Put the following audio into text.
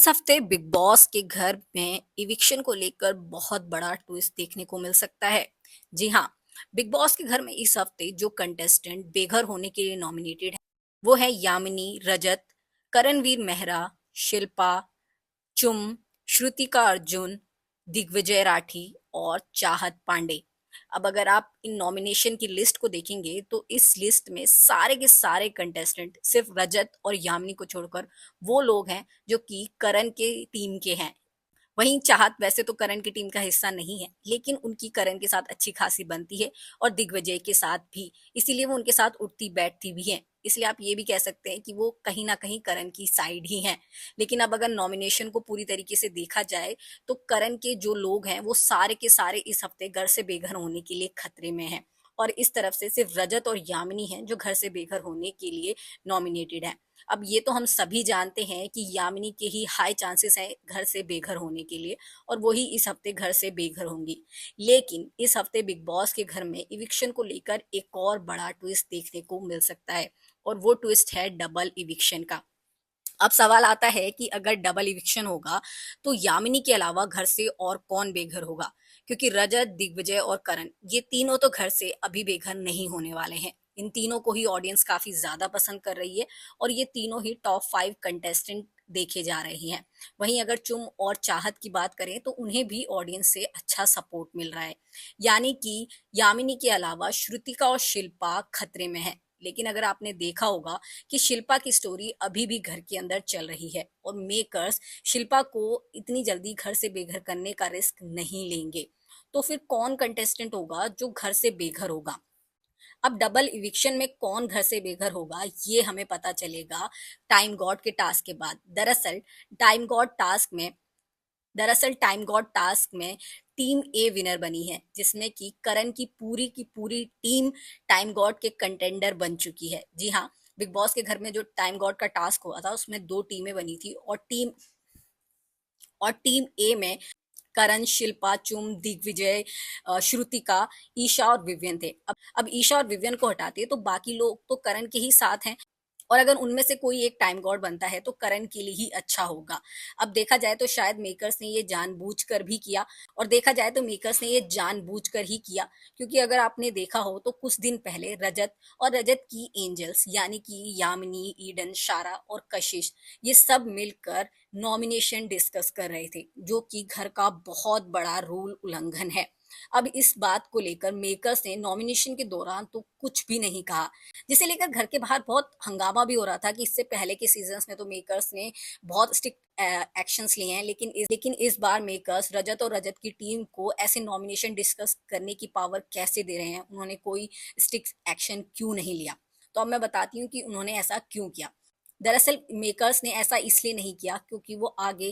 इस हफ्ते big boss के घर में इविक्शन को लेकर बहुत बड़ा ट्विस्ट देखने को मिल सकता है। जी हाँ, बिग बॉस के घर में इस हफ्ते जो कंटेस्टेंट बेघर होने के लिए नॉमिनेटेड है वो है यामिनी, रजत, करणवीर मेहरा, शिल्पा, चुम, श्रुतिका अर्जुन, दिग्विजय राठी और चाहत पांडे। अब अगर आप इन नॉमिनेशन की लिस्ट को देखेंगे तो इस लिस्ट में सारे के सारे कंटेस्टेंट सिर्फ रजत और यामिनी को छोड़कर वो लोग हैं जो कि करण के टीम के हैं। वहीं चाहत वैसे तो करण की टीम का हिस्सा नहीं है, लेकिन उनकी करण के साथ अच्छी खासी बनती है और दिग्विजय के साथ भी, इसीलिए वो उनके साथ उठती बैठती भी हैं। इसलिए आप ये भी कह सकते हैं कि वो कहीं ना कहीं करण की साइड ही हैं। लेकिन अब अगर नॉमिनेशन को पूरी तरीके से देखा जाए तो करण के जो लोग हैं वो सारे के सारे इस हफ्ते घर से बेघर होने के लिए खतरे में हैं। और इस तरफ से सिर्फ रजत और यामिनी हैं जो घर से बेघर होने के लिए नॉमिनेटेड हैं। अब ये तो हम सभी जानते हैं कि यामिनी के ही हाई चांसेस हैं घर से बेघर होने के लिए और वो ही इस हफ्ते घर से बेघर होंगी। लेकिन इस हफ्ते बिग बॉस के घर में इविक्शन को लेकर एक और बड़ा ट्विस्ट देखने को मिल सकता है और वो ट्विस्ट है डबल इविक्शन का। अब सवाल आता है कि अगर डबल इविक्शन होगा तो यामिनी के अलावा घर से और कौन बेघर होगा, क्योंकि रजत, दिग्विजय और करण ये तीनों तो घर से अभी बेघर नहीं होने वाले हैं। इन तीनों को ही ऑडियंस काफी ज्यादा पसंद कर रही है और ये तीनों ही टॉप 5 कंटेस्टेंट देखे जा रहे हैं। वहीं अगर चुम और चाहत की बात करें तो उन्हें भी ऑडियंस से अच्छा सपोर्ट मिल रहा है। यानी कि यामिनी के अलावा श्रुतिका और शिल्पा खतरे में है। लेकिन अगर आपने देखा होगा कि शिल्पा की स्टोरी अभी भी घर के अंदर चल रही है और मेकर्स शिल्पा को इतनी जल्दी घर से बेघर करने का रिस्क नहीं लेंगे। तो फिर कौन कंटेस्टेंट होगा जो घर से बेघर होगा? अब डबल इविक्शन में कौन घर से बेघर होगा ये हमें पता चलेगा टाइम गॉड के टास्क के बाद। टाइम गॉड टास्क में दरअसल टाइम गॉड टास्क में टीम ए विनर बनी है, जिसमें कि करण की पूरी टीम टाइम गॉड के कंटेंडर बन चुकी है। जी हाँ, बिग बॉस के घर में जो टाइम गॉड का टास्क हुआ था उसमें 2 टीमें बनी थी और टीम ए में करण, शिल्पा, चुम, दिग्विजय, श्रुतिका, ईशा और विवियन थे। अब ईशा और विवियन को हटाते तो बाकी लोग तो करण के ही साथ हैं और अगर उनमें से कोई एक टाइम गॉड बनता है तो करण के लिए ही अच्छा होगा। अब देखा जाए तो शायद मेकर्स ने ये जानबूझकर भी किया और देखा जाए तो मेकर्स ने ये जानबूझकर ही किया, क्योंकि अगर आपने देखा हो तो कुछ दिन पहले रजत की एंजल्स यानी कि यामिनी, ईडन, शारा और कशिश ये सब मिलकर नॉमिनेशन डिस्कस कर रहे थे, जो कि घर का बहुत बड़ा रूल उल्लंघन है। अब इस बात को लेकर मेकर्स ने नॉमिनेशन के दौरान तो कुछ भी नहीं कहा, जिसे लेकर घर के बाहर बहुत हंगामा भी हो रहा था कि इससे पहले के सीजन्स में तो मेकर्स ने बहुत स्ट्रिक्ट एक्शंस लिए हैं, लेकिन इस बार मेकर्स रजत और रजत की टीम को ऐसे नॉमिनेशन डिस्कस करने की पावर कैसे दे रहे हैं? उन्होंने कोई स्ट्रिक्ट एक्शन क्यों नहीं लिया? तो अब मैं बताती हूँ कि उन्होंने ऐसा क्यों किया। दरअसल मेकर्स ने ऐसा इसलिए नहीं किया क्योंकि वो आगे